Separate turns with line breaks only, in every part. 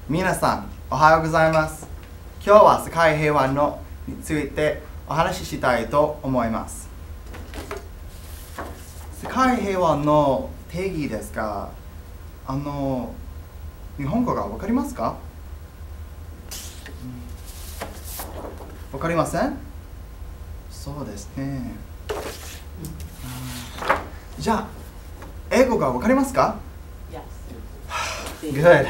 皆さん、おはようございます。今日は世界平和のについてお話ししたいと思います。世界平和の定義ですが、日本語がわかりますか？わかりません？そうですね。じゃあ、英語がわかりますか？Good.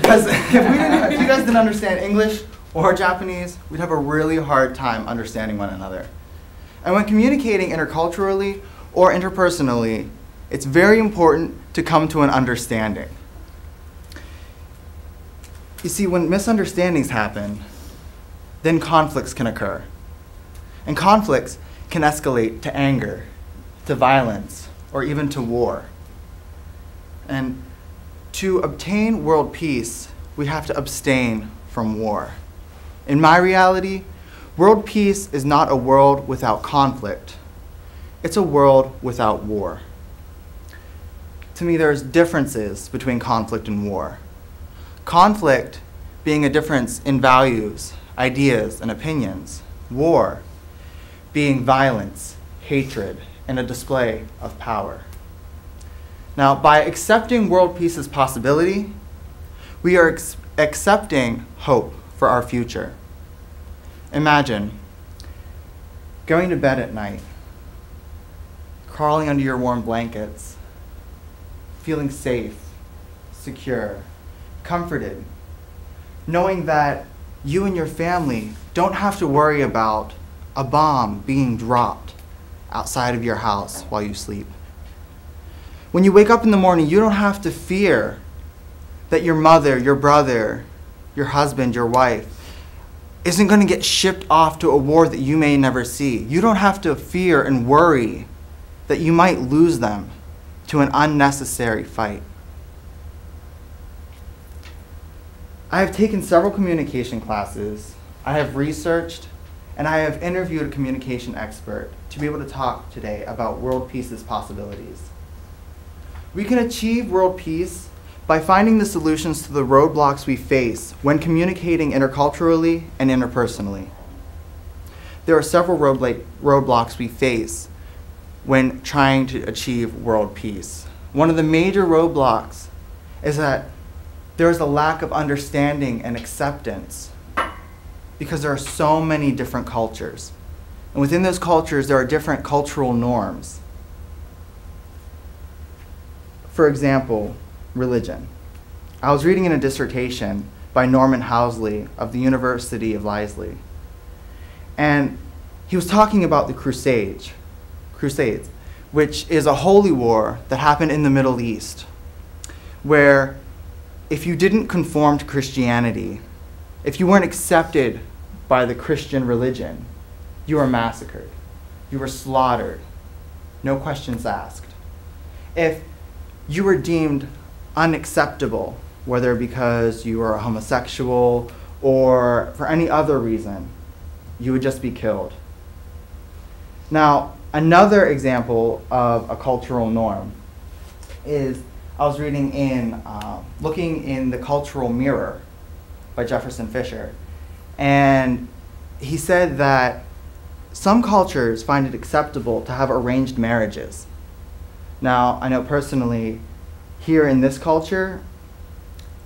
Because if you guys didn't understand English or Japanese, we'd have a really hard time understanding one another. And when communicating interculturally or interpersonally, it's very important to come to an understanding. You see, when misunderstandings happen, then conflicts can occur. And conflicts can escalate to anger, to violence, or even to war. And to obtain world peace, we have to abstain from war. In my reality, world peace is not a world without conflict. It's a world without war. To me, there's differences between conflict and war. Conflict being a difference in values, ideas, and opinions. War being violence, hatred, and a display of power. Now, by accepting world peace's possibility, we are accepting hope for our future. Imagine going to bed at night, crawling under your warm blankets, feeling safe, secure, comforted, knowing that you and your family don't have to worry about a bomb being dropped outside of your house while you sleep. When you wake up in the morning, you don't have to fear that your mother, your brother, your husband, your wife isn't going to get shipped off to a war that you may never see. You don't have to fear and worry that you might lose them to an unnecessary fight. I have taken several communication classes. I have researched, and I have interviewed a communication expert to be able to talk today about world peace's possibilities. We can achieve world peace by finding the solutions to the roadblocks we face when communicating interculturally and interpersonally. There are several roadblocks we face when trying to achieve world peace. One of the major roadblocks is that there is a lack of understanding and acceptance because there are so many different cultures. And within those cultures, there are different cultural norms. For example, religion. I was reading in a dissertation by Norman Housley of the University of Lesley. And he was talking about the Crusades, which is a holy war that happened in the Middle East, where if you didn't conform to Christianity, if you weren't accepted by the Christian religion, you were massacred. You were slaughtered. No questions asked. If you were deemed unacceptable, whether because you were a homosexual or for any other reason, you would just be killed. Now, another example of a cultural norm is, I was reading in, looking in the Cultural Mirror by Jefferson Fisher, and he said that some cultures find it acceptable to have arranged marriages. Now, I know personally, here in this culture,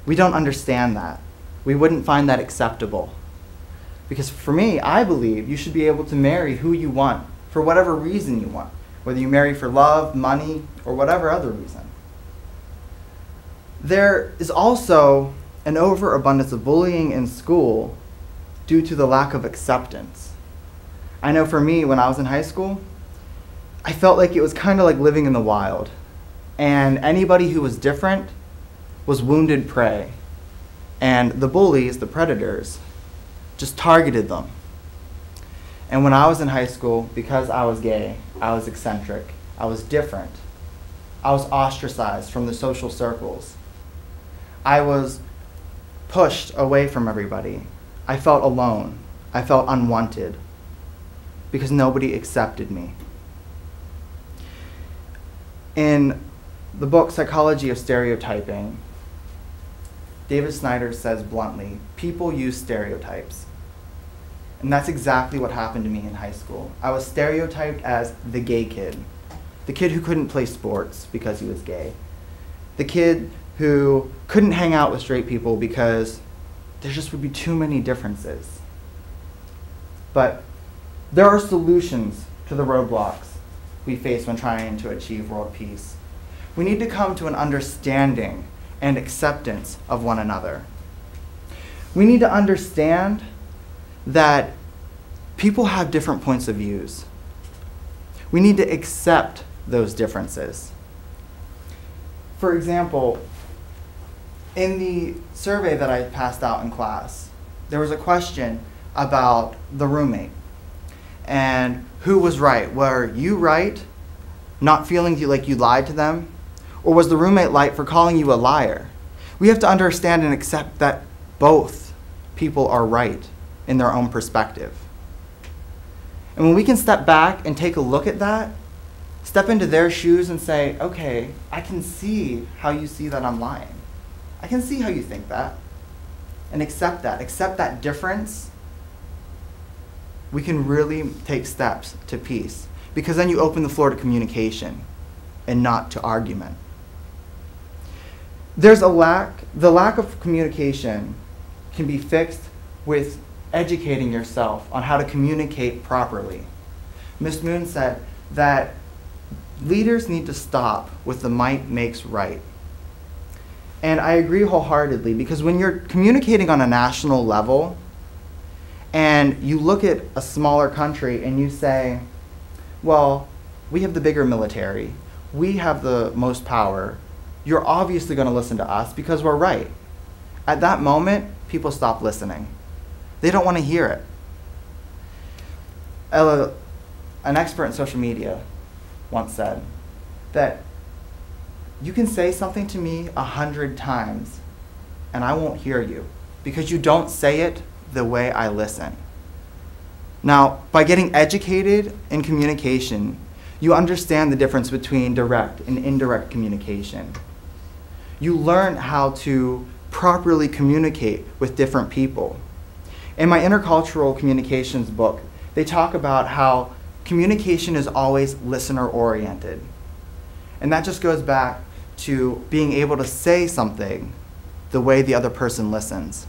we don't understand that. We wouldn't find that acceptable. Because for me, I believe you should be able to marry who you want, for whatever reason you want, whether you marry for love, money, or whatever other reason. There is also an overabundance of bullying in school due to the lack of acceptance. I know for me, when I was in high school, I felt like it was kind of like living in the wild. And anybody who was different was wounded prey. And the bullies, the predators, just targeted them. And when I was in high school, because I was gay, I was eccentric, I was different, I was ostracized from the social circles. I was pushed away from everybody. I felt alone. I felt unwanted because nobody accepted me. In the book Psychology of Stereotyping, David Snyder says bluntly, people use stereotypes. And that's exactly what happened to me in high school. I was stereotyped as the gay kid, the kid who couldn't play sports because he was gay, the kid who couldn't hang out with straight people because there just would be too many differences. But there are solutions to the roadblocks we face when trying to achieve world peace. We need to come to an understanding and acceptance of one another. We need to understand that people have different points of views. We need to accept those differences. For example, in the survey that I passed out in class, there was a question about the roommate and who was right. Were you right, not feeling like you lied to them? Or was the roommate right for calling you a liar? We have to understand and accept that both people are right in their own perspective. And when we can step back and take a look at that, step into their shoes and say, okay, I can see how you see that I'm lying. I can see how you think that. And accept that difference, we can really take steps to peace. Because then you open the floor to communication and not to argument. There's the lack of communication can be fixed with educating yourself on how to communicate properly. Ms. Moon said that leaders need to stop with the might makes right. And I agree wholeheartedly, because when you're communicating on a national level and you look at a smaller country and you say, well, we have the bigger military, we have the most power, you're obviously going to listen to us because we're right. At that moment, people stop listening. They don't want to hear it. An expert in social media once said that you can say something to me 100 times and I won't hear you because you don't say it the way I listen. Now, by getting educated in communication, you understand the difference between direct and indirect communication. You learn how to properly communicate with different people. In my intercultural communications book, they talk about how communication is always listener-oriented. And that just goes back to being able to say something the way the other person listens,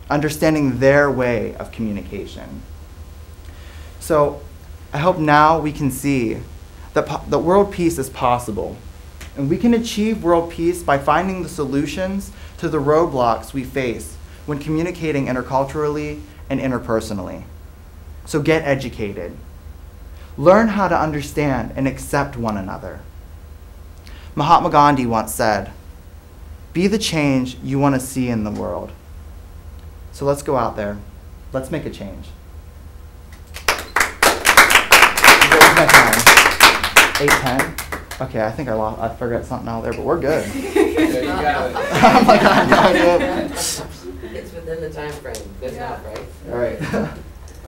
understanding their way of communication. So I hope now we can see that world peace is possible. And we can achieve world peace by finding the solutions to the roadblocks we face when communicating interculturally and interpersonally. So get educated. Learn how to understand and accept one another. Mahatma Gandhi once said, be the change you want to see in the world. So let's go out there. Let's make a change. Where's my time? 8:10? Okay, I think I forgot something out there, but we're good.
Yeah, you got it.
I'm like, I got it.
It's within the time frame. Good enough, right?
All right.